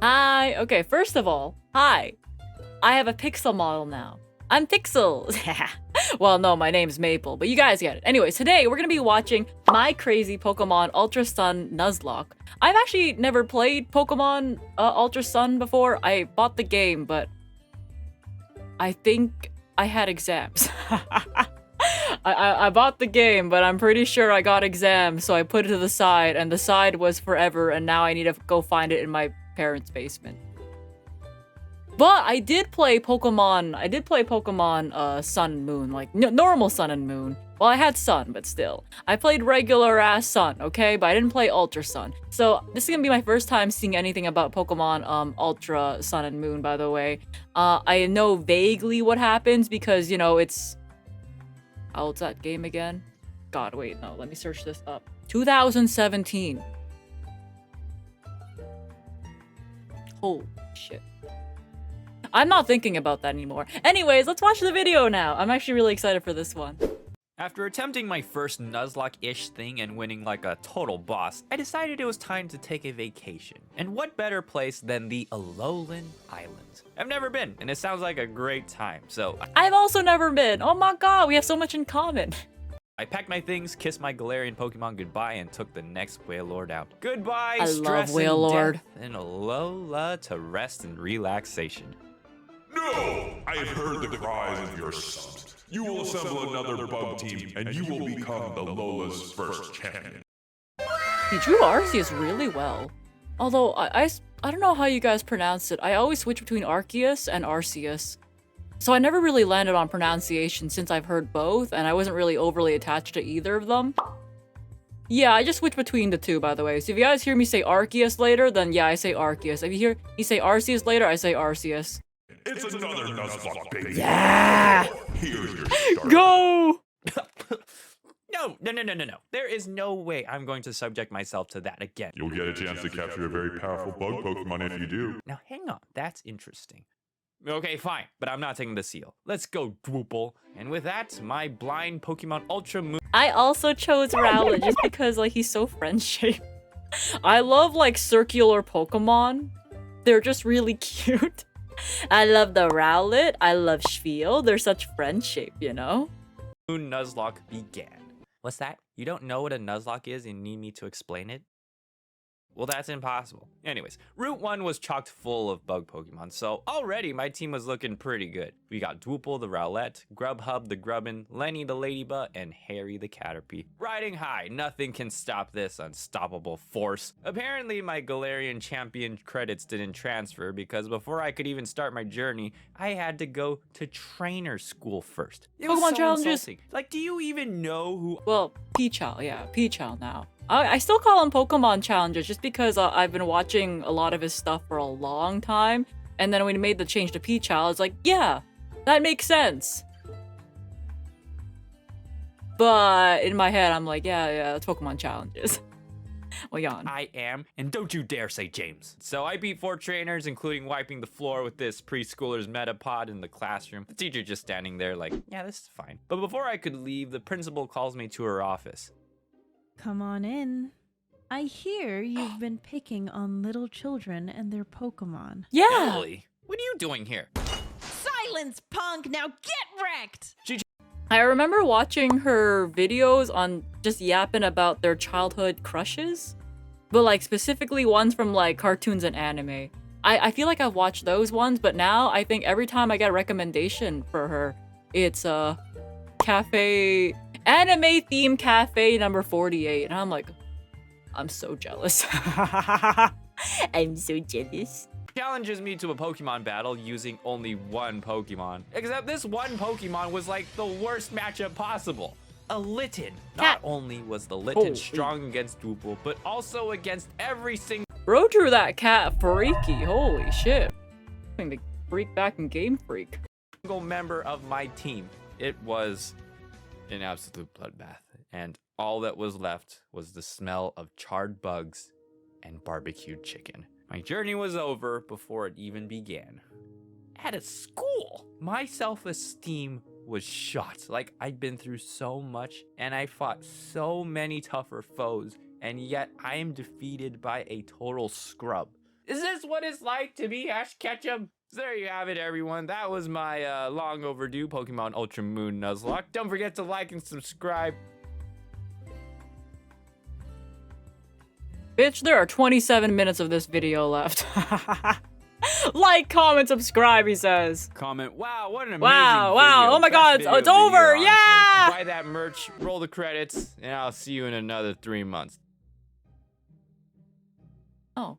Hi. Okay, first of all, hi. I have a pixel model now. I'm Pixels. Well, no, my name's Maple, but you guys get it. Anyways, today we're gonna be watching my crazy Pokemon Ultra Sun Nuzlocke. I've actually never played Pokemon Ultra Sun before. I bought the game, but I think I had exams. I bought the game, but I'm pretty sure I got exams, so I put it to the side, and the side was forever, and now I need to go find it in my parents' basement. But I did play Pokemon. I did play Pokemon Sun and Moon, like normal Sun and Moon. Well, I had Sun, but still. I played regular ass Sun, okay? But I didn't play Ultra Sun. So this is gonna be my first time seeing anything about Pokemon Ultra Sun and Moon, by the way. I know vaguely what happens because, you know, it's... How old's that game again? God, wait, no, let me search this up. 2017. Holy shit. I'm not thinking about that anymore. Anyways, let's watch the video now. I'm actually really excited for this one. After attempting my first Nuzlocke-ish thing and winning like a total boss, I decided it was time to take a vacation. And what better place than the Alola Island? I've never been, and it sounds like a great time, so I've also never been. Oh my god, we have so much in common. I packed my things, kissed my Galarian Pokemon goodbye, and took the next Wailord out. Goodbye, I stress love Wailord. and death, and Alola to rest and relaxation. No! I have heard the cries of your sons. You will assemble another bug team, and you will become the Lola's first champion. He drew Arceus really well. Although, I don't know how you guys pronounce it. I always switch between Arceus and Arceus. So I never really landed on pronunciation since I've heard both, and I wasn't really overly attached to either of them. Yeah, I just switch between the two, by the way. So if you guys hear me say Arceus later, then yeah, I say Arceus. If you hear me say Arceus later, I say Arceus. It's another Nuzlocke, baby. Yeah! Here's your start. Go! No. There is no way I'm going to subject myself to that again. You'll get a chance to capture a very powerful bug Pokemon if you do. Now hang on, that's interesting. Okay, fine, but I'm not taking the seal. Let's go, Dwoople. And with that, my blind Pokemon Ultra Moon. I also chose Rowlet just because, like, he's so friend-shaped. I love, like, circular Pokemon. They're just really cute. I love the Rowlet. I love Schviel. They're such friend-shaped, you know? Nuzlocke began. What's that? You don't know what a Nuzlocke is and need me to explain it? Well, that's impossible. Anyways, Route 1 was chocked full of bug Pokemon, so already my team was looking pretty good. We got Dwoople the Rowlet, Grubhub the Grubbin, Lenny the Ladybug, and Harry the Caterpie. Riding high, nothing can stop this unstoppable force. Apparently, my Galarian champion credits didn't transfer because before I could even start my journey, I had to go to trainer school first. It was Pokemon so challenges. insulting. Like, do you even know who... Well, Pichal, yeah, Pichal now. I still call him Pokemon Challenges just because I've been watching a lot of his stuff for a long time. And then when he made the change to Pichal, it's like, yeah, that makes sense. But in my head, I'm like, yeah, it's Pokemon Challenges. Well, yawn. I am, and don't you dare say James. So I beat 4 trainers, including wiping the floor with this preschooler's Metapod in the classroom. The teacher just standing there like, yeah, this is fine. But before I could leave, the principal calls me to her office. Come on in. I hear you've been picking on little children and their Pokemon. Yeah. Emily, what are you doing here? Silence, punk! Now get wrecked! I remember watching her videos on just yapping about their childhood crushes. But like specifically ones from like cartoons and anime. I feel like I've watched those ones, but now I think every time I get a recommendation for her, it's cafe... Anime theme cafe number 48. And I'm like, I'm so jealous. I'm so jealous. Challenges me to a Pokemon battle using only one Pokemon. Except this one Pokemon was like the worst matchup possible. A Litten. Not only was the Litten strong against Dwoople, but also against every single... Bro drew that cat freaky. Holy shit. I'm going to freak back in Game Freak. member of my team. It was an absolute bloodbath, and all that was left was the smell of charred bugs and barbecued chicken. My journey was over before it even began. At a school, my self-esteem was shot. Like, I'd been through so much, and I fought so many tougher foes, and yet I am defeated by a total scrub. Is this what it's like to be Ash Ketchum? So there you have it, everyone. That was my long overdue Pokemon Ultra Moon Nuzlocke. Don't forget to like and subscribe. Bitch, there are 27 minutes of this video left. Like, comment, subscribe, he says. Comment, wow, what an amazing Wow, video. oh my Best God, video it's of the over, year, yeah! honestly. Buy that merch, roll the credits, and I'll see you in another 3 months. Oh.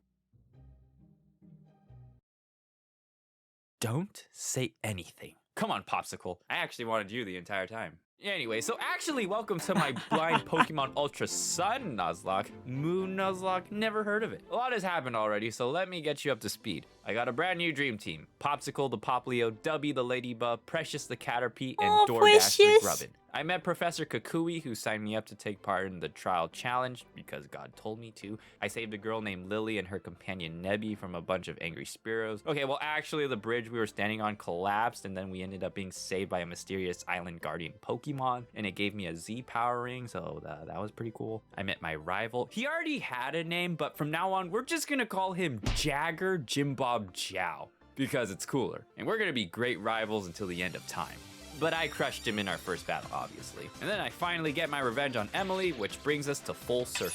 Don't say anything. Come on, Popsicle. I actually wanted you the entire time. Anyway, so actually, welcome to my blind Pokemon Ultra Sun Nuzlocke. Moon Nuzlocke, never heard of it. A lot has happened already, so let me get you up to speed. I got a brand new dream team. Popsicle the Poplio, Dubby the Ladybug, Precious the Caterpie, and Oh, DoorDash the Precious. Grubbin. I met Professor Kukui, who signed me up to take part in the trial challenge because God told me to. I saved a girl named Lily and her companion Nebby from a bunch of angry Spearows. Okay, well, actually, the bridge we were standing on collapsed, and then we ended up being saved by a mysterious island guardian Pokemon, and it gave me a Z power ring, so that was pretty cool. I met my rival. He already had a name, but from now on, we're just gonna call him Jagger Jimbob Jow because it's cooler, and we're gonna be great rivals until the end of time. But I crushed him in our first battle, obviously. And then I finally get my revenge on Emily, which brings us to full circle.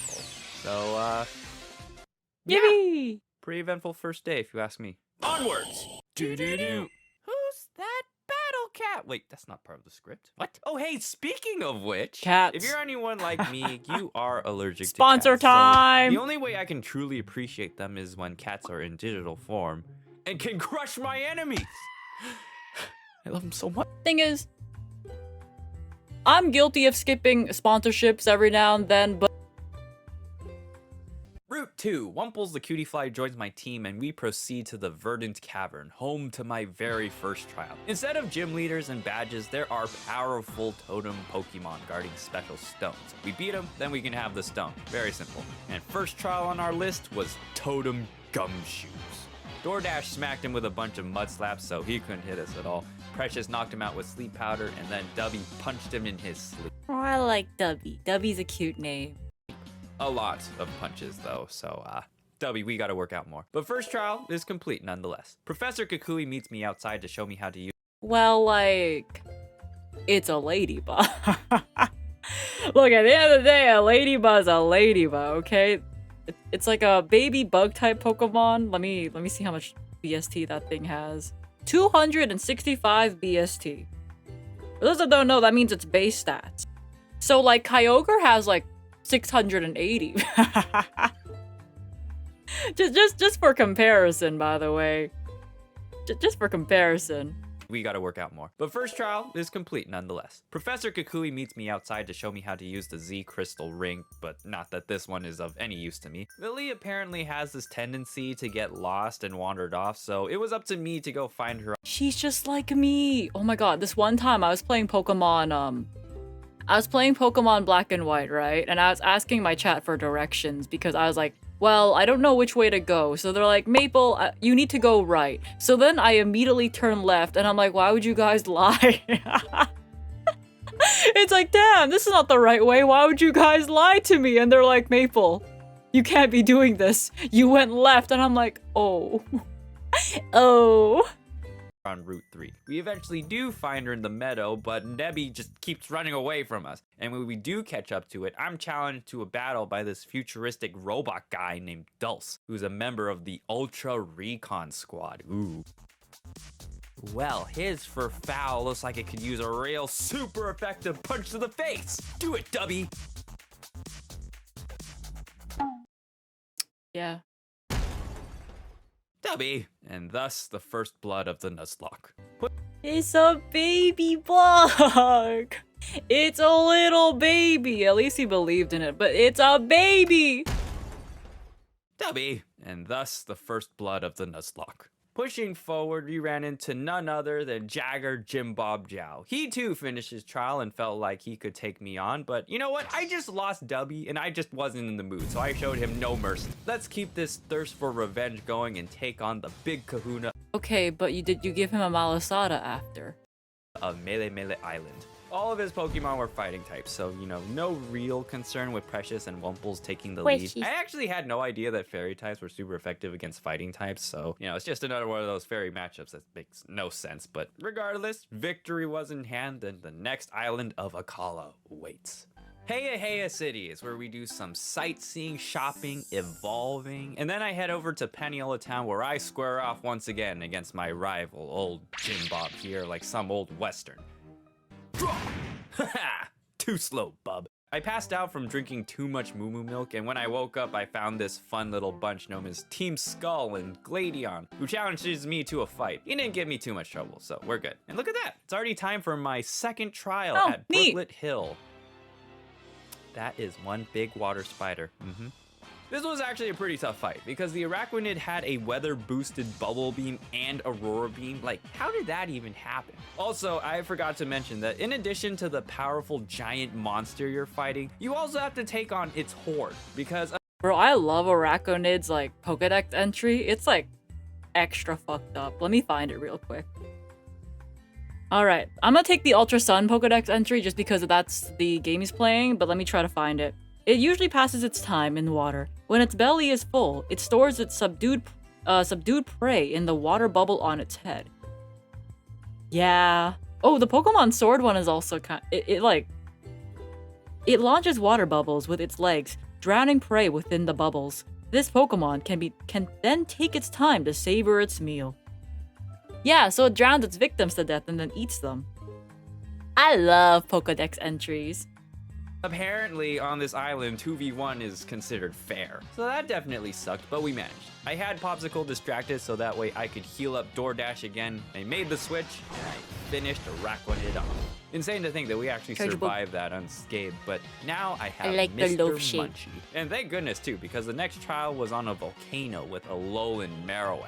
So, yeah, Yippee! pretty eventful first day, if you ask me. Onwards! Do-do-do. Who's that battle cat? Wait, that's not part of the script. What? Oh, hey, speaking of which, Cats. if you're anyone like me, you are allergic Sponsor to cats. time! So the only way I can truly appreciate them is when cats are in digital form and can crush my enemies. I love them so much. Thing is, I'm guilty of skipping sponsorships every now and then, but Route 2. Wumples the cutie fly joins my team and we proceed to the Verdant Cavern, home to my very first trial. Instead of gym leaders and badges, there are powerful totem Pokemon guarding special stones. We beat them, then we can have the stone. Very simple. And first trial on our list was Totem Gumshoes. DoorDash smacked him with a bunch of mud slaps, so he couldn't hit us at all. Precious knocked him out with sleep powder, and then Dubby punched him in his sleep. oh, I like Dubby. Dubby's a cute name. A lot of punches, though, so, Dubby, we gotta work out more. But first trial is complete, nonetheless. Professor Kukui meets me outside to show me how to use. Well, like, it's a ladybug. Look, at the end of the day, a ladybug's a ladybug, okay? It's like a baby bug type Pokemon. Let me see how much BST that thing has. 265 BST. For those that don't know, that means it's base stats. So like Kyogre has like 680. just for comparison, by the way. Just for comparison. We gotta work out more. But first trial is complete nonetheless. Professor Kukui meets me outside to show me how to use the Z crystal ring, but not that this one is of any use to me. Lily apparently has this tendency to get lost and wandered off, so it was up to me to go find her. She's just like me. Oh my god, this one time I was playing Pokemon Black and White, right? And I was asking my chat for directions because I was like, well, I don't know which way to go. So they're like, Maple, you need to go right. So then I immediately turn left and I'm like, why would you guys lie? It's like, damn, this is not the right way. Why would you guys lie to me? And they're like, Maple, you can't be doing this. You went left. And I'm like, oh. Oh. On Route 3. We eventually do find her in the meadow, but Nebby just keeps running away from us. And when we do catch up to it, I'm challenged to a battle by this futuristic robot guy named Dulce, who's a member of the Ultra Recon Squad. Ooh. Well, his for foul looks like it could use a real super effective punch to the face. Do it, Dubby! Yeah. Dubby! And thus the first blood of the Nuzlocke. It's a baby bug. It's a little baby. At least he believed in it, but it's a baby. Dubby! And thus the first blood of the Nuzlocke. Pushing forward, we ran into none other than Jagger Jimbob Jow. He too finished his trial and felt like he could take me on, but you know what? I just lost Dubby and I just wasn't in the mood, so I showed him no mercy. Let's keep this thirst for revenge going and take on the big kahuna Okay, but you give him a malasada after. of Mele Mele Island. All of his Pokemon were fighting types, so, you know, no real concern with Precious and Wumples taking the lead. I actually had no idea that fairy types were super effective against fighting types, so, you know, it's just another one of those fairy matchups that makes no sense. But regardless, victory was in hand, and the next island of Akala waits. Heya City is where we do some sightseeing, shopping, evolving, and then I head over to Peniola Town where I square off once again against my rival, old Jim Bob here, like some old western. Haha! Too slow, bub. I passed out from drinking too much moo moo milk, and when I woke up, I found this fun little bunch known as Team Skull and Gladion, who challenges me to a fight. He didn't give me too much trouble, so we're good. And look at that! It's already time for my second trial at neat. Brooklet Hill. That is one big water spider. This was actually a pretty tough fight because the Araquanid had a weather boosted Bubble Beam and Aurora Beam. Like, how did that even happen? Also, I forgot to mention that in addition to the powerful giant monster you're fighting, you also have to take on its horde because Bro, I love Araquanid's like Pokedex entry. It's like extra fucked up. Let me find it real quick. Alright, I'm gonna take the Ultra Sun Pokedex entry just because that's the game he's playing, but let me try to find it. It usually passes its time in water. When its belly is full, it stores its subdued prey in the water bubble on its head. Yeah. Oh, the Pokemon Sword one is also it launches water bubbles with its legs, drowning prey within the bubbles. This Pokemon can then take its time to savor its meal. Yeah, so it drowns its victims to death and then eats them. I love Pokedex entries. apparently on this island 2v1 is considered fair. So that definitely sucked, but we managed. I had Popsicle distracted so that way I could heal up DoorDash again. I made the switch and I finished Araquanid off. Insane to think that we actually survived that unscathed, but now I have Mr. Munchie. And thank goodness too, because the next trial was on a volcano with Alolan Marowak.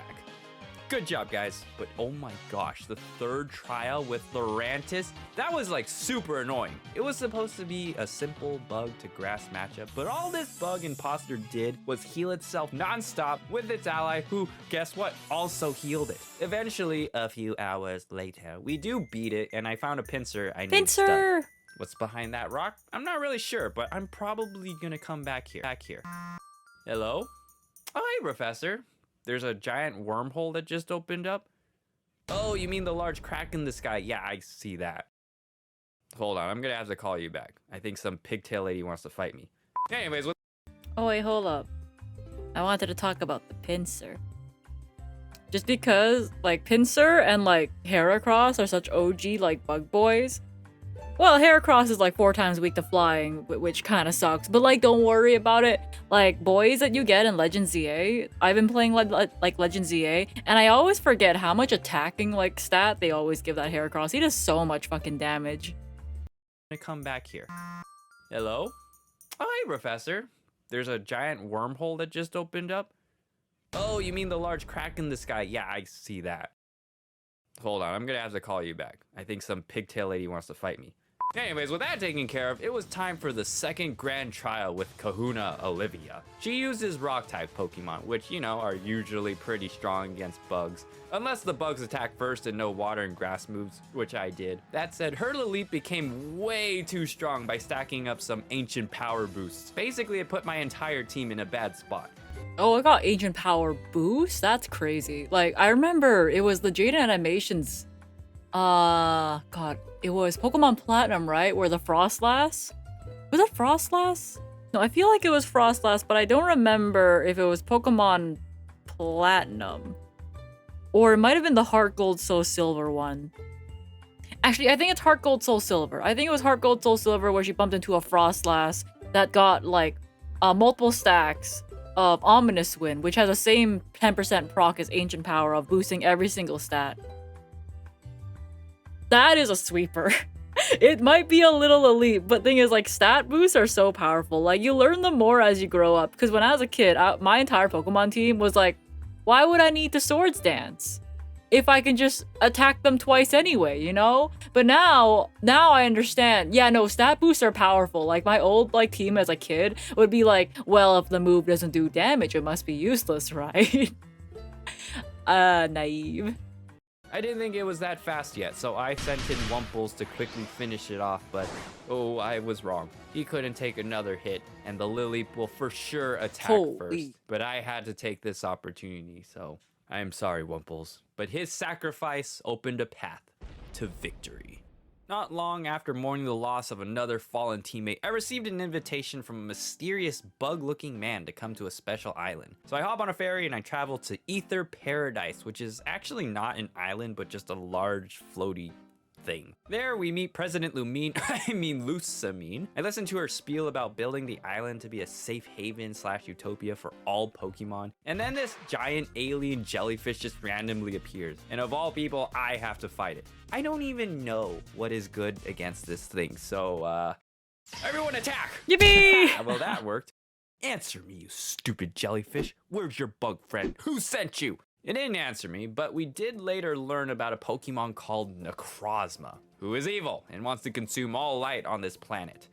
Good job, guys. But oh my gosh, the third trial with Lurantis, that was like super annoying. It was supposed to be a simple bug to grass matchup, but all this bug imposter did was heal itself nonstop with its ally who, guess what, also healed it. Eventually, a few hours later, we do beat it, and I found a pincer I named Stun. What's behind that rock? I'm not really sure, but I'm probably gonna come back here. Hello? Oh, hey, Professor. There's a giant wormhole that just opened up. Oh, you mean the large crack in the sky? Yeah, I see that. Hold on, I'm gonna have to call you back. I think some pigtail lady wants to fight me. Anyways, what? Oh wait, hold up. I wanted to talk about the pincer. Just because, like, Pincer and, like, Heracross are such OG, like, bug boys. Well, Heracross is, like, 4 times weak to flying, which kind of sucks. But, like, don't worry about it. Like, boys that you get in Legend ZA, I've been playing, like, Legend ZA, and I always forget how much attacking, like, stat they always give that Heracross. He does so much fucking damage. I'm gonna come back here. Hello? Oh, hey, Professor. There's a giant wormhole that just opened up. Oh, you mean the large crack in the sky? Yeah, I see that. Hold on, I'm gonna have to call you back. I think some pigtail lady wants to fight me. Anyways, with that taken care of, it was time for the second grand trial with Kahuna Olivia. She uses rock-type Pokemon, which, you know, are usually pretty strong against bugs. Unless the bugs attack first and no water and grass moves, which I did. That said, her Elite became way too strong by stacking up some ancient power boosts. Basically, it put my entire team in a bad spot. Oh, I got Ancient Power Boost? That's crazy. Like, I remember it was the Jade Animations. God. It was Pokemon Platinum, right? Where the Frostlass? Was it Frostlass? No, I feel like it was Frostlass, but I don't remember if it was Pokemon Platinum. Or it might have been the Heart Gold Soul Silver one. Actually, I think it's Heart Gold Soul Silver. I think it was Heart Gold Soul Silver where she bumped into a Frostlass that got, like, multiple stacks of Ominous Wind, which has the same 10% proc as Ancient Power of boosting every single stat. That is a sweeper. It might be a little elite, but thing is, like, stat boosts are so powerful. Like, you learn them more as you grow up. Because when I was a kid, my entire Pokemon team was like, why would I need the Swords Dance if I can just attack them twice anyway, you know? But now I understand. Yeah, no, stat boosts are powerful. Like, my old, like, team as a kid would be like, well, if the move doesn't do damage, it must be useless, right? Naive. I didn't think it was that fast yet, so I sent in Wumples to quickly finish it off, but oh, I was wrong. He couldn't take another hit, and the Lily will for sure attack first. But I had to take this opportunity, so I am sorry, Wumples. But his sacrifice opened a path to victory. Not long after mourning the loss of another fallen teammate, I received an invitation from a mysterious bug-looking man to come to a special island. So I hop on a ferry and I travel to Aether Paradise, which is actually not an island, but just a large floaty thing. There we meet President Lusamine. I listen to her spiel about building the island to be a safe haven / utopia for all Pokemon. And then this giant alien jellyfish just randomly appears. And of all people, I have to fight it. I don't even know what is good against this thing. So, everyone attack! Yippee! Well, that worked. Answer me, you stupid jellyfish. Where's your bug friend? Who sent you? It didn't answer me, but we did later learn about a Pokemon called Necrozma, who is evil and wants to consume all light on this planet.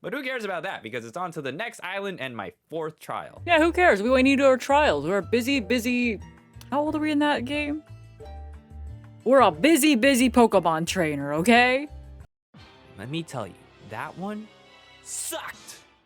But who cares about that, because it's on to the next island and my 4th trial. Yeah, who cares? We need our trials. We're busy. How old are we in that game? We're a busy Pokemon trainer, okay? Let me tell you, that one sucked.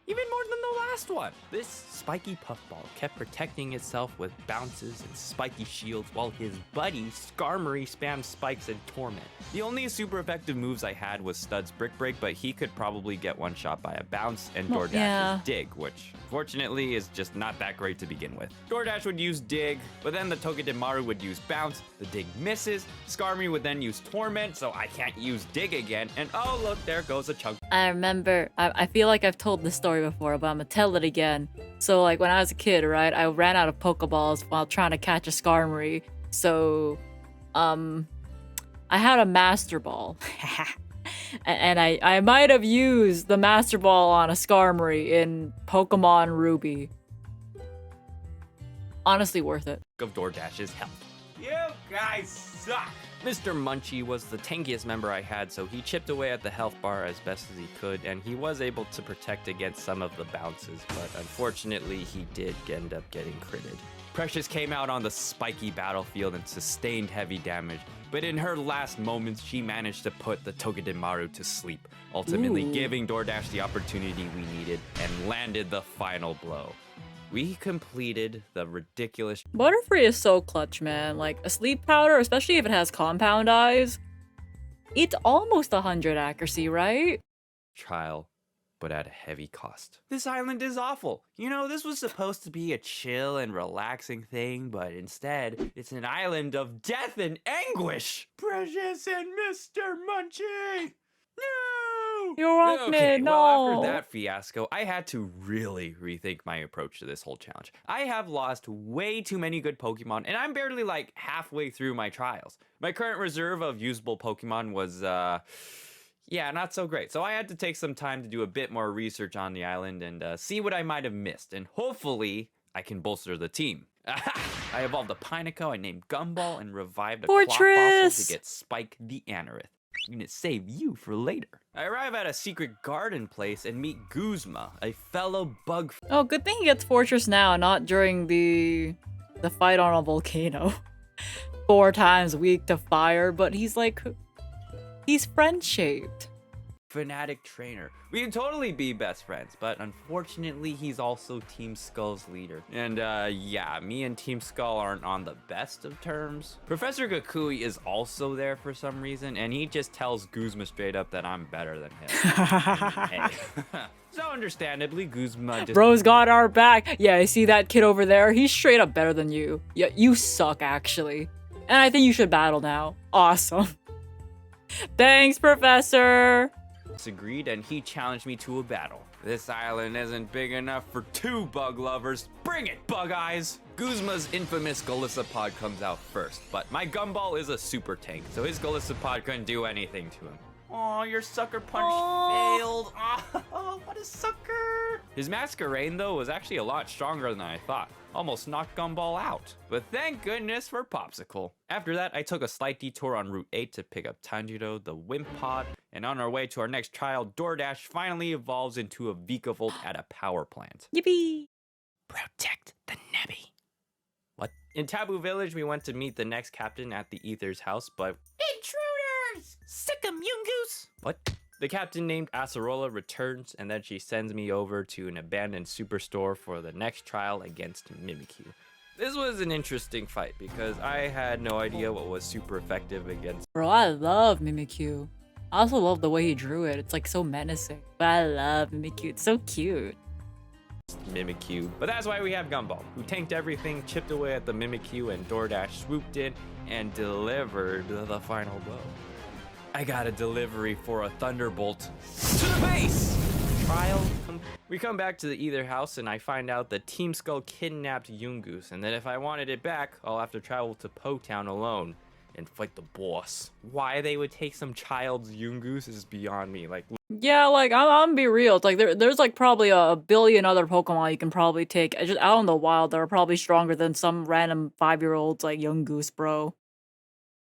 Even more than the last one. This spiky puffball kept protecting itself with bounces and spiky shields while his buddy Skarmory spammed spikes and torment. The only super effective moves I had was Stud's Brick Break, but he could probably get one shot by a bounce and DoorDash's Dig, which fortunately is just not that great to begin with. DoorDash would use Dig, but then the Togedemaru would use bounce, the Dig misses, Skarmory would then use torment, so I can't use Dig again, and oh look, there goes a chunk. I remember, I feel like I've told this story before, but I'm gonna tell it again. So like when I was a kid, right, I ran out of Pokeballs while trying to catch a Skarmory. So, I had a Master Ball. And I might have used the Master Ball on a Skarmory in Pokemon Ruby. Honestly worth it. Of DoorDash's help. You guys suck! Mr. Munchie was the tankiest member I had, so he chipped away at the health bar as best as he could, and he was able to protect against some of the bounces, but unfortunately he did end up getting critted. Precious came out on the spiky battlefield and sustained heavy damage, but in her last moments she managed to put the Togedemaru to sleep, ultimately giving DoorDash the opportunity we needed and landed the final blow. We completed the ridiculous Butterfree is so clutch, man. Like, a sleep powder, especially if it has compound eyes, it's almost 100 accuracy, right? trial, but at a heavy cost. This island is awful. You know, this was supposed to be a chill and relaxing thing, but instead, it's an island of death and anguish. Precious and Mr. Munchie! No! You're wrong, Okay, no. well, after that fiasco, I had to really rethink my approach to this whole challenge. I have lost way too many good Pokemon, and I'm barely like halfway through my trials. My current reserve of usable Pokemon was, yeah, not so great. So I had to take some time to do a bit more research on the island and see what I might have missed, and hopefully I can bolster the team. I evolved a Pineco, I named Gumball, and revived a Claw fossil to get Spike the Anorith. I'm gonna save you for later. I arrive at a secret garden place and meet Guzma, a fellow bug. Oh, good thing he gets Fortress now, not during the fight on a volcano. 4 times weak to fire, but he's like, he's friend-shaped. Fanatic trainer. We can totally be best friends, but unfortunately he's also Team Skull's leader. And yeah, me and Team Skull aren't on the best of terms. Professor Gakui is also there for some reason, and he just tells Guzma straight up that I'm better than him. Hey. So understandably, Guzma just— Bro's got our back. Yeah, I see that kid over there? He's straight up better than you. Yeah, you suck, actually. And I think you should battle now. Awesome. Thanks, Professor. agreed, and he challenged me to a battle. This island isn't big enough for 2 bug lovers. Bring it, Bug Eyes! Guzma's infamous Golisopod comes out first, but my Gumball is a super tank, so his Golisopod couldn't do anything to him. Oh, your sucker punch failed. Oh, what a sucker. His Masquerain, though, was actually a lot stronger than I thought. Almost knocked Gumball out. But thank goodness for Popsicle. After that, I took a slight detour on Route 8 to pick up Tanjiro, the Wimpod, and on our way to our next trial, DoorDash finally evolves into a Vikavolt at a power plant. Yippee! Protect the Nebby. What? In Taboo Village, we went to meet the next captain at the Aether's house, but intruders! Sick 'em, Yungoos! What? The captain named Acerola returns, and then she sends me over to an abandoned superstore for the next trial against Mimikyu. This was an interesting fight because I had no idea what was super effective against. Bro, I love Mimikyu. I also love the way he drew it. It's like so menacing. But I love Mimikyu. It's so cute. Mimikyu. But that's why we have Gumball, who tanked everything, chipped away at the Mimikyu, and DoorDash swooped in and delivered the final blow. I got a delivery for a Thunderbolt to the face! Trial. We come back to the Aether house and I find out that Team Skull kidnapped Yungoos, and that if I wanted it back, I'll have to travel to Po Town alone and fight the boss. Why they would take some child's Yungoos is beyond me. Like, Yeah, like I'm gonna be real. It's like there's like probably a billion other Pokemon you can probably take just out in the wild that are probably stronger than some random 5-year-olds like Yungoos, bro.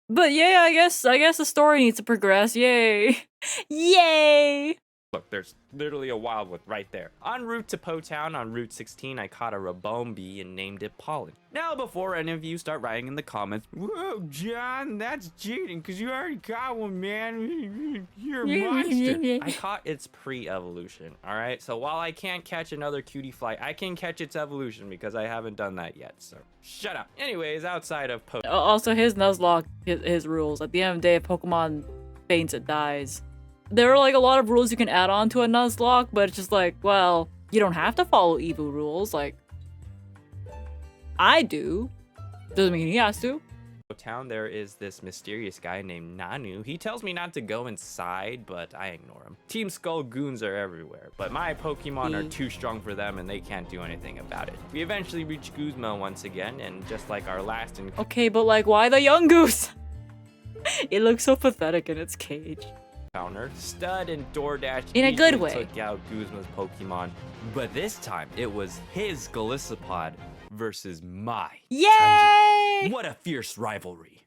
But yeah, I guess the story needs to progress. Yay. Yay. look, there's literally a wildwood right there. En route to Po Town on Route 16, I caught a Rabombi and named it Pollen. Now, before any of you start writing in the comments, "Whoa, John, that's cheating, because you already got one, man. You're a monster." I caught its pre-evolution, alright? So while I can't catch another cutie fly, I can catch its evolution because I haven't done that yet, so shut up. Anyways, outside of Po... Also, his Nuzlocke, his rules. At the end of the day, if Pokemon faints, it dies. There are like a lot of rules you can add on to a Nuzlocke, but it's just like, well, you don't have to follow evil rules. Like, I do. Doesn't mean he has to. Town, there is this mysterious guy named Nanu. He tells me not to go inside, but I ignore him. Team Skull goons are everywhere, but my Pokemon are too strong for them and they can't do anything about it. We eventually reach Guzma once again, and just like our last Okay, but like, why the young goose? It looks so pathetic in its cage. encounter, Stud and DoorDash In a good easily way. took out Guzma's Pokemon, but this time it was his Golisopod versus my Yay! Tangy. What a fierce rivalry.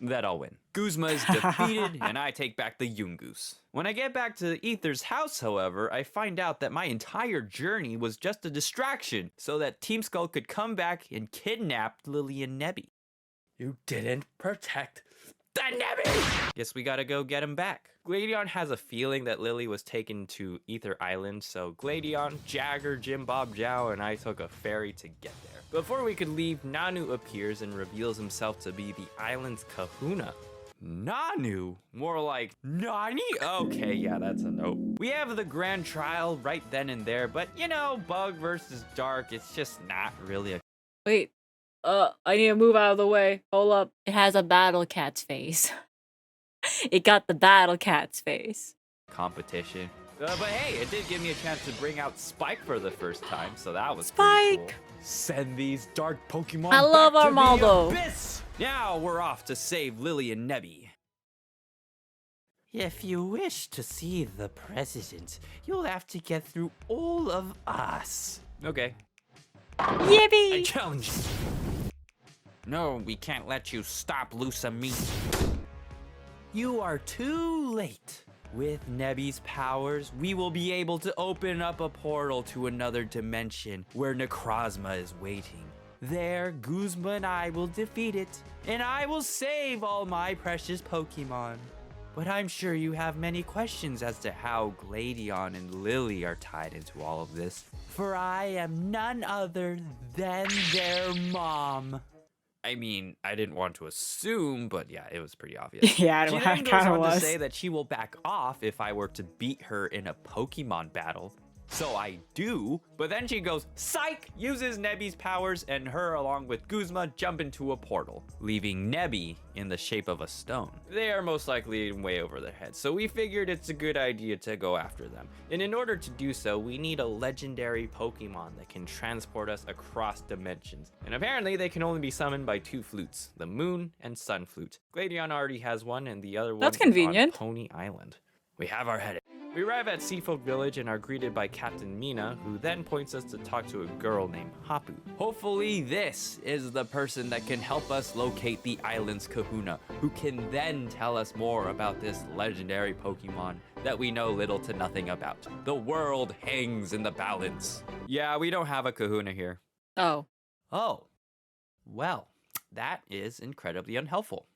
That I'll win. Guzma is defeated, and I take back the Yungoos. When I get back to Aether's house, however, I find out that my entire journey was just a distraction so that Team Skull could come back and kidnap Lily and Nebby. You didn't protect the Nebby! Guess we gotta go get him back. Gladion has a feeling that Lily was taken to Aether Island, so Gladion, Jagger, Jim Bob Jow, and I took a ferry to get there. Before we could leave, Nanu appears and reveals himself to be the island's kahuna. Nanu? More like Nani? Okay, yeah, that's a no. We have the grand trial right then and there, but you know, Bug versus Dark, it's just not really a... Wait, I need to move out of the way. Hold up. It has a battle cat's face. It got the battle cat's face. competition. But hey, it did give me a chance to bring out Spike for the first time, so that was Spike! pretty cool. Send these dark Pokemon I love back Armaldo. to the abyss! Now we're off to save Lily and Nebby. If you wish to see the president, you'll have to get through all of us. Okay. I Yippee! challenge you. No, we can't let you stop Lusamine. You are too late. With Nebby's powers, we will be able to open up a portal to another dimension where Necrozma is waiting. There, Guzma and I will defeat it, and I will save all my precious Pokemon. But I'm sure you have many questions as to how Gladion and Lily are tied into all of this, for I am none other than their mom. I mean, I didn't want to assume, but yeah, it was pretty obvious. Yeah, She it then goes kind of on to was. say that she will back off if I were to beat her in a Pokemon battle. So I do, but then she goes, psych, uses Nebby's powers, and her along with Guzma jump into a portal, leaving Nebby in the shape of a stone. They are most likely way over their heads, so we figured it's a good idea to go after them. And in order to do so, we need a legendary Pokemon that can transport us across dimensions. And apparently they can only be summoned by two flutes, the Moon and Sun Flute. Gladion already has one, and the other one That's is on convenient. Pony Island. We have our head. We arrive at Seafolk Village and are greeted by Captain Mina, who then points us to talk to a girl named Hapu. Hopefully this is the person that can help us locate the island's kahuna, who can then tell us more about this legendary Pokemon that we know little to nothing about. The world hangs in the balance. Yeah, we don't have a kahuna here. Oh. Oh. Well, that is incredibly unhelpful.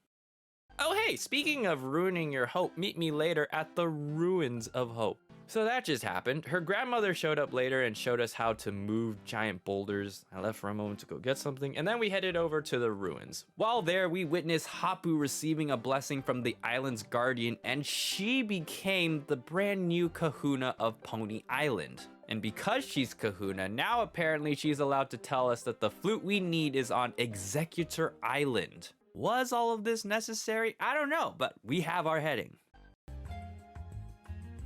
Oh hey, speaking of ruining your hope, meet me later at the Ruins of Hope. So that just happened. Her grandmother showed up later and showed us how to move giant boulders. I left for a moment to go get something, and then we headed over to the ruins. While there, we witnessed Hapu receiving a blessing from the island's guardian, and she became the brand new kahuna of Pony Island. And because she's kahuna, now apparently she's allowed to tell us that the flute we need is on Executor Island. Was all of this necessary? I don't know, but we have our heading.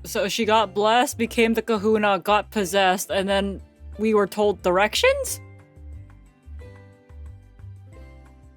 So she got blessed, became the kahuna, got possessed, and then we were told directions?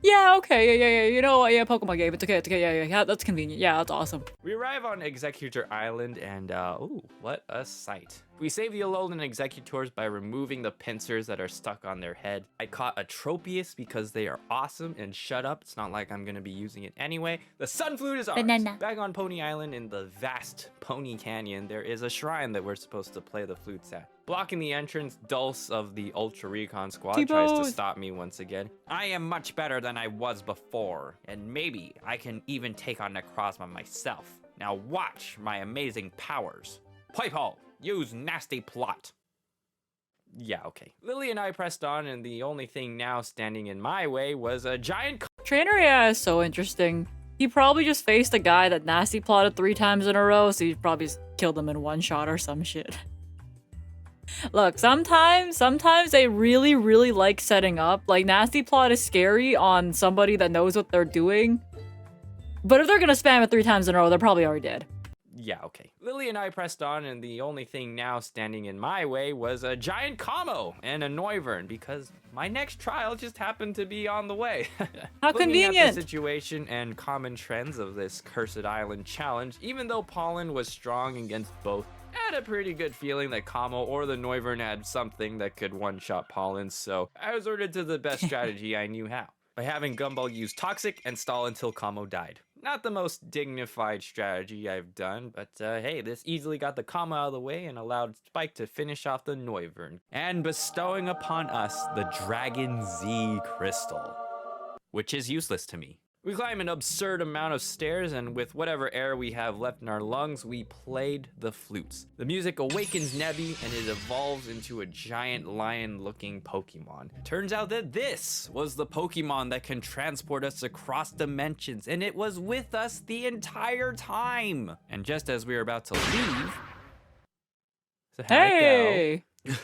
Yeah, okay, yeah, you know what, yeah, Pokemon game, it's okay, yeah, that's convenient, yeah, that's awesome. We arrive on Executor Island and, ooh, what a sight. We save the Alolan Executors by removing the pincers that are stuck on their head. I caught a Tropius because they are awesome, and shut up, it's not like I'm gonna be using it anyway. The Sun Flute is ours! Banana. Back on Pony Island in the vast Pony Canyon, there is a shrine that we're supposed to play the flutes at. Blocking the entrance, Dulce of the Ultra Recon Squad tries to stop me once again. I am much better than I was before, and maybe I can even take on Necrozma myself. Now watch my amazing powers. Pipe-hole! Use nasty plot. Yeah, okay. Lily and I pressed on, and the only thing now standing in my way was a giant Trainer, yeah, is so interesting. He probably just faced a guy that nasty plotted 3 times in a row, so he probably just killed him in one shot or some shit. Look, sometimes they really like setting up. Like, nasty plot is scary on somebody that knows what they're doing. But if they're gonna spam it 3 times in a row, they're probably already dead. Yeah, okay. Lily and I pressed on, and the only thing now standing in my way was a giant Commo and a Noivern, because my next trial just happened to be on the way. How Looking convenient! at the situation and common trends of this Cursed Island challenge, even though Pollen was strong against both, I had a pretty good feeling that Commo or the Noivern had something that could one-shot Pollen, so I resorted to the best strategy I knew how, by having Gumball use Toxic and stall until Commo died. Not the most dignified strategy I've done, but hey, this easily got the Commo out of the way and allowed Spike to finish off the Noivern, and bestowing upon us the Dragon Z Crystal, which is useless to me. We climb an absurd amount of stairs, and with whatever air we have left in our lungs, we played the flutes. The music awakens Nebby, and it evolves into a giant lion-looking Pokemon. Turns out that this was the Pokemon that can transport us across dimensions, and it was with us the entire time. And just as we were about to leave, so how'd it go?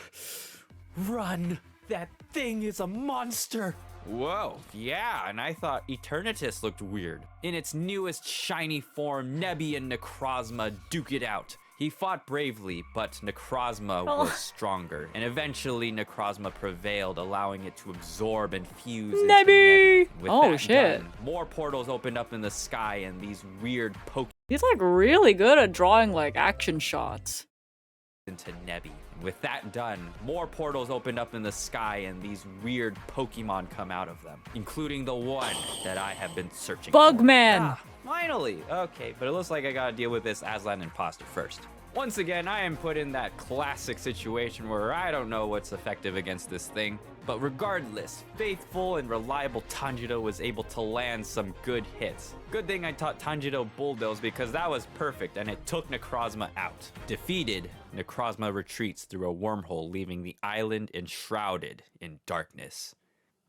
Run! That thing is a monster! Whoa, yeah, and I thought Eternatus looked weird. In its newest shiny form, Nebby and Necrozma duke it out. He fought bravely, but Necrozma was stronger, and eventually Necrozma prevailed, allowing it to absorb and fuse into Nebby. With Oh that shit. done, more portals opened up in the sky, and these weird Pokemon He's like really good at drawing like action shots. into Nebby. With that done, more portals opened up in the sky, and these weird Pokemon come out of them, including the one that I have been searching for. Bugman! Ah, finally! Okay, but it looks like I gotta deal with this Aslan imposter first. Once again, I am put in that classic situation where I don't know what's effective against this thing. But regardless, faithful and reliable Tanjiro was able to land some good hits. Good thing I taught Tanjiro Bulldoze because that was perfect and it took Necrozma out. Defeated, Necrozma retreats through a wormhole, leaving the island enshrouded in darkness.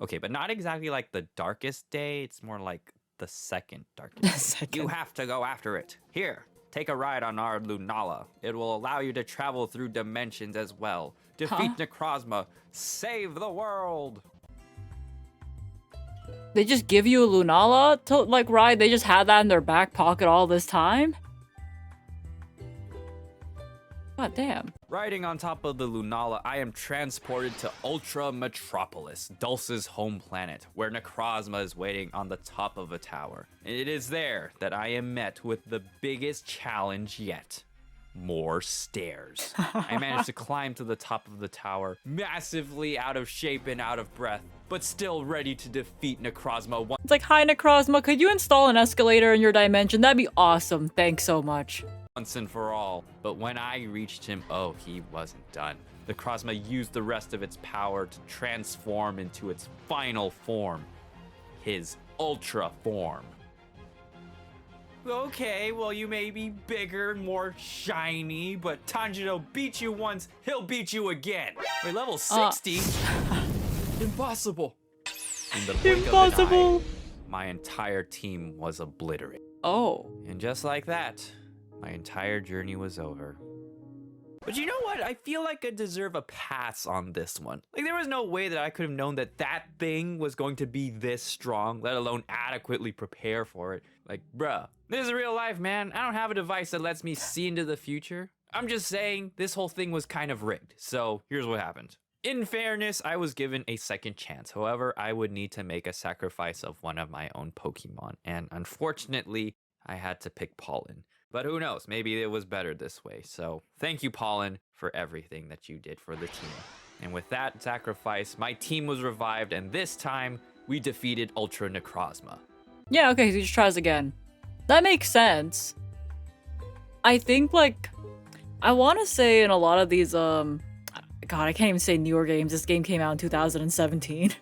Okay, but not exactly like the darkest day, it's more like the second darkest day. You have to go after it. Here, take a ride on our Lunala. It will allow you to travel through dimensions as well. Defeat Necrozma. Save the world. They just give you a Lunala to like ride? They just had that in their back pocket all this time? God damn. Riding on top of the Lunala, I am transported to Ultra Metropolis, Dulce's home planet, where Necrozma is waiting on the top of a tower. And it is there that I am met with the biggest challenge yet. More stairs. I managed to climb to the top of the tower, massively out of shape and out of breath, but still ready to defeat Necrozma It's like, hi Necrozma, could you install an escalator in your dimension? That'd be awesome. Thanks so much. once and for all. But when I reached him, oh, he wasn't done. Necrozma used the rest of its power to transform into its final form, his Ultra form. Okay, well, you may be bigger, more shiny, but Tanjiro beat you once, he'll beat you again. Wait, level 60? Impossible. In the blink of an eye, my entire team was obliterated. Oh. And just like that, my entire journey was over. But you know what? I feel like I deserve a pass on this one. Like, there was no way that I could have known that that thing was going to be this strong, let alone adequately prepare for it. Like, bruh, this is real life, man. I don't have a device that lets me see into the future. I'm just saying this whole thing was kind of rigged. So here's what happened. In fairness, I was given a second chance. However, I would need to make a sacrifice of one of my own Pokemon. And unfortunately, I had to pick Pollen. But who knows, maybe it was better this way. So thank you, Pollen, for everything that you did for the team. And with that sacrifice, my team was revived, and this time, we defeated Ultra Necrozma. Yeah, okay, so he just tries again. That makes sense. I think, like, I want to say in a lot of these, God, I can't even say newer games. This game came out in 2017.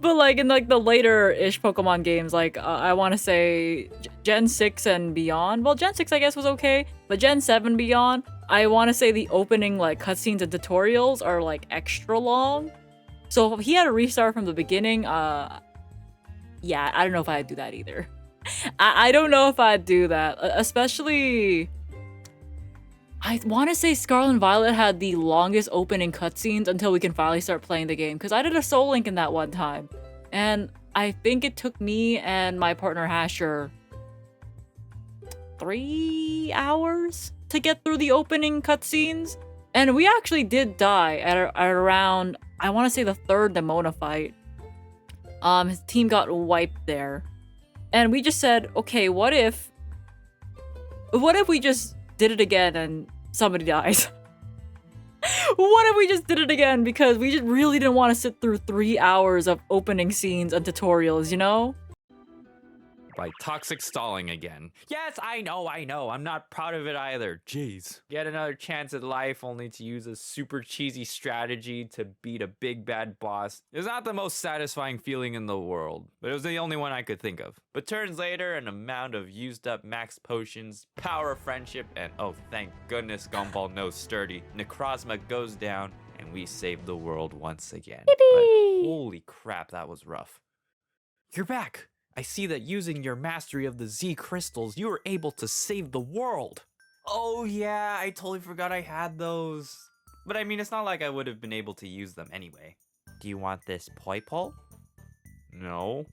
But like in like the later-ish Pokemon games, like I want to say Gen 6 and beyond. Well, Gen 6 I guess was okay, but Gen 7 beyond, I want to say the opening like cutscenes and tutorials are like extra long. So if he had to restart from the beginning, yeah, I don't know if I'd do that either. I don't know if I'd do that, especially... I want to say Scarlet and Violet had the longest opening cutscenes until we can finally start playing the game. Because I did a Soul Link in that one time. And I think it took me and my partner Hasher 3 hours to get through the opening cutscenes. And we actually did die at around, I want to say the 3rd Demona fight. His team got wiped there. And we just said, okay, what if we just did it again and somebody dies? What if we just did it again because we just really didn't want to sit through 3 hours of opening scenes and tutorials, you know? By toxic stalling again. Yes, I know. I'm not proud of it either. Jeez. Yet another chance at life only to use a super cheesy strategy to beat a big bad boss. It's not the most satisfying feeling in the world, but it was the only one I could think of. But turns later, an amount of used up max potions, power of friendship, and oh thank goodness Gumball knows sturdy, Necrozma goes down and we save the world once again. But holy crap, that was rough. You're back. I see that using your mastery of the Z crystals, you were able to save the world. Oh yeah, I totally forgot I had those. But I mean, it's not like I would have been able to use them anyway. Do you want this Poipole? No.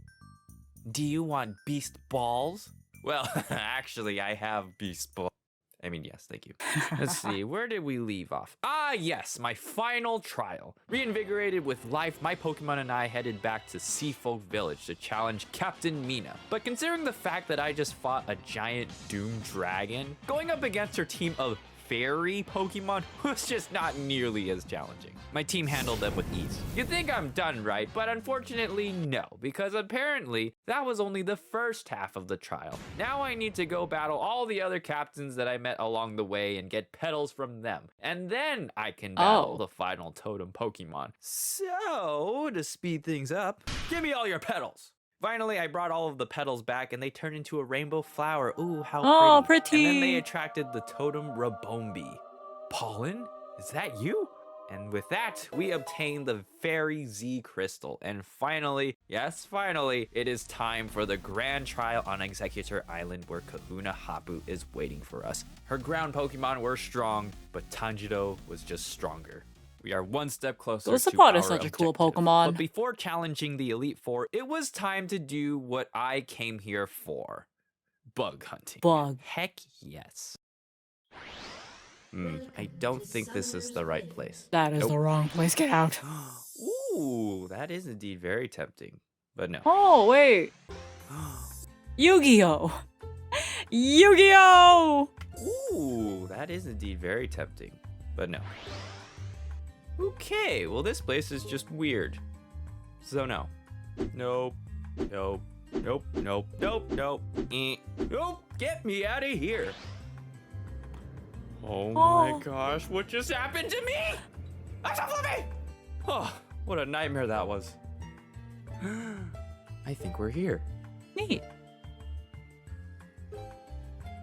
Do you want Beast Balls? Well, actually, I have Beast Balls. I mean, yes, thank you. Let's see, where did we leave off? Ah, yes, my final trial. Reinvigorated with life, my Pokemon and I headed back to Seafolk Village to challenge Captain Mina. But considering the fact that I just fought a giant Doom Dragon, going up against her team of fairy Pokemon was just not nearly as challenging. My team handled them with ease. You'd think I'm done, right? But unfortunately, no, because apparently that was only the first half of the trial. Now I need to go battle all the other captains that I met along the way and get petals from them. And then I can battle the final totem Pokemon. So, to speed things up, give me all your petals. Finally, I brought all of the petals back and they turned into a rainbow flower. Ooh, how pretty. And then they attracted the totem Rabombi. Pollen? Is that you? And with that, we obtained the Fairy Z Crystal. And finally, yes, finally, it is time for the grand trial on Executor Island where Kahuna Hapu is waiting for us. Her ground Pokemon were strong, but Tanjiro was just stronger. We are one step closer to our Goosapod is such a cool objective. Pokemon. But before challenging the Elite Four, it was time to do what I came here for. Bug hunting. Bug. Heck yes. I don't think this is the right place. That is the wrong place. Get out. Ooh, that is indeed very tempting. But no. Oh, wait. Yu-Gi-Oh! Yu-Gi-Oh! Ooh, that is indeed very tempting. But no. Okay, well this place is just weird. So no. Nope. Nope. Nope. Nope. Nope. Nope. Nope. Get me out of here. Oh my gosh, what just happened to me? I'm so fluffy! Oh, what a nightmare that was. I think we're here. Neat.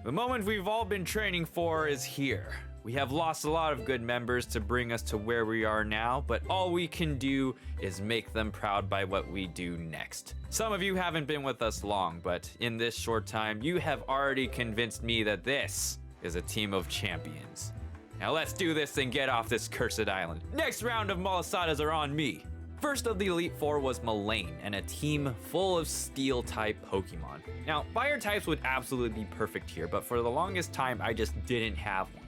The moment we've all been training for is here. We have lost a lot of good members to bring us to where we are now, but all we can do is make them proud by what we do next. Some of you haven't been with us long, but in this short time, you have already convinced me that this is a team of champions. Now let's do this and get off this cursed island. Next round of Malasadas are on me. First of the Elite Four was Malane and a team full of Steel-type Pokemon. Now, Fire types would absolutely be perfect here, but for the longest time, I just didn't have one.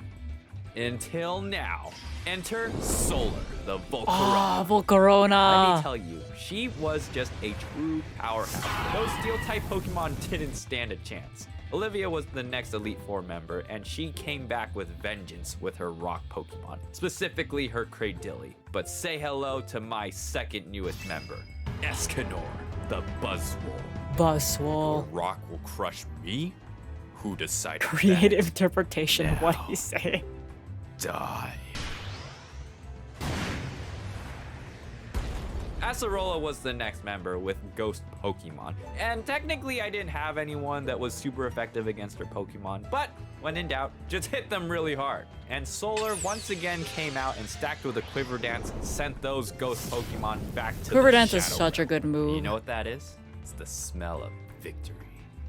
Until now. Enter Solar, the Volcarona. Ah, Volcarona. Let me tell you, she was just a true powerhouse. Those Steel-type Pokemon didn't stand a chance. Olivia was the next Elite Four member, and she came back with vengeance with her rock Pokemon, specifically her Cradilly. But say hello to my second newest member, Escanor, the Buzzwole. Buzzwole. Rock will crush me? Who decided Creative that? interpretation of what Now. he's saying. Die. Acerola was the next member with Ghost Pokemon. And technically I didn't have anyone that was super effective against her Pokemon, but when in doubt, just hit them really hard. And Solar once again came out and stacked with a Quiver Dance, sent those Ghost Pokemon back to Quiver the Dance is Shadow such a Realm. good move. You know what that is? It's the smell of victory.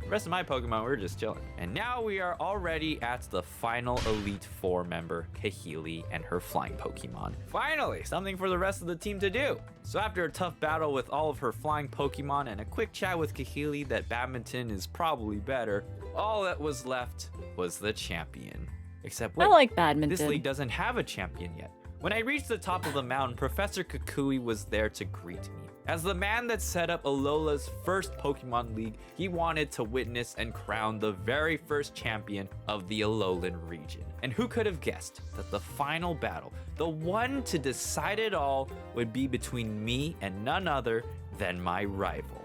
The rest of my Pokemon were just chilling. And now we are already at the final Elite Four member, Kahili, and her flying Pokemon. Finally, something for the rest of the team to do. So after a tough battle with all of her flying Pokemon and a quick chat with Kahili that badminton is probably better, all that was left was the champion. Except wait, I like badminton. this league doesn't have a champion yet. When I reached the top of the mountain, Professor Kukui was there to greet me. As the man that set up Alola's first Pokemon League, he wanted to witness and crown the very first champion of the Alolan region. And who could have guessed that the final battle, the one to decide it all, would be between me and none other than my rival,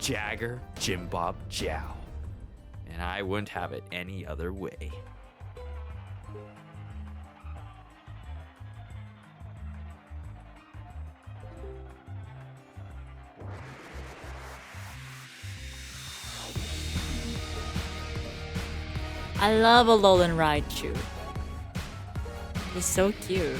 Jagger Jimbob Jow. And I wouldn't have it any other way. I love Alolan Raichu. He's so cute.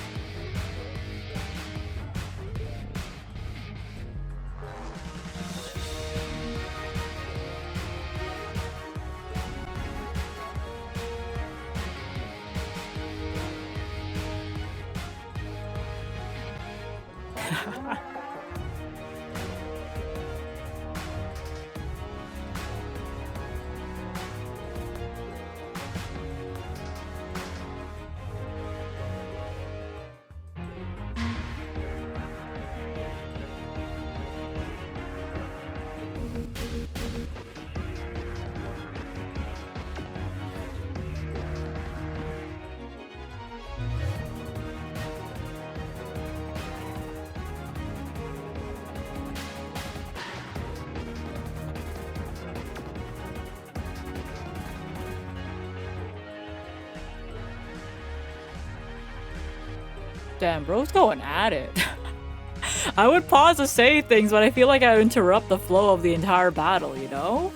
Damn, bro's going at it. I would pause to say things, but I feel like I would interrupt the flow of the entire battle, you know?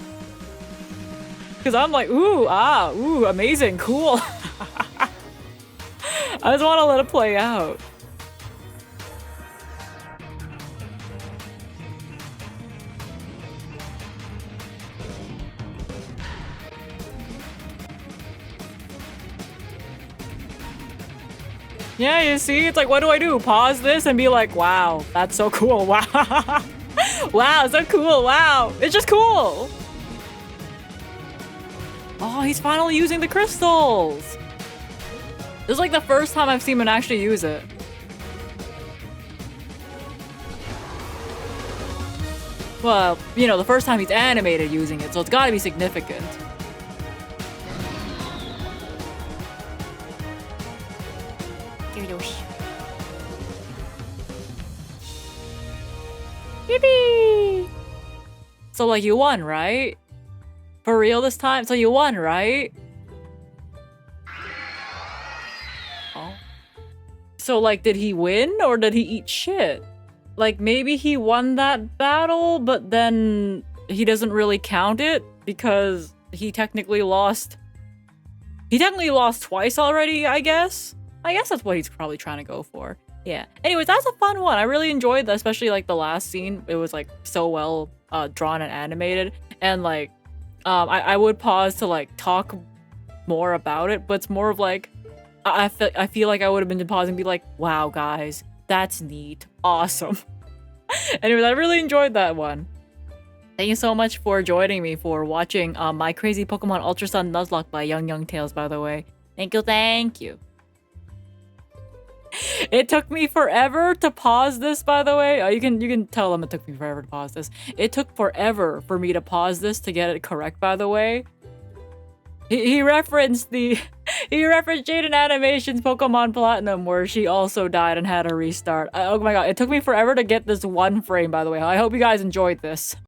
Because I'm like, ooh, amazing, cool. I just want to let it play out. Yeah, you see? It's like, what do I do? Pause this and be like, wow, that's so cool. Wow. Wow, so cool. Wow. It's just cool. Oh, he's finally using the crystals. This is like the first time I've seen him actually use it. Well, you know, the first time he's animated using it, so it's gotta be significant. Yippee! So like you won, right? For real this time? So you won, right? Oh. So, like, did he win or did he eat shit? Like, maybe he won that battle, but then he doesn't really count it because he technically lost. He technically lost twice already, I guess. I guess that's what he's probably trying to go for. Yeah. Anyways, that's a fun one. I really enjoyed that, especially like the last scene. It was like so well drawn and animated. And like, I would pause to like talk more about it, but it's more of like, I feel like I would have been pausing and be like, wow, guys, that's neat. Awesome. Anyways, I really enjoyed that one. Thank you so much for joining me for watching My Crazy Pokemon Ultra Sun Nuzlocke by YoungYongTales, by the way. Thank you, thank you. It took me forever to pause this, by the way. You can tell them it took me forever to pause this. It took forever for me to pause this to get it correct, by the way. He referenced Jaden Animation's Pokemon Platinum, where she also died and had a restart. Oh my god, it took me forever to get this one frame, by the way. I hope you guys enjoyed this.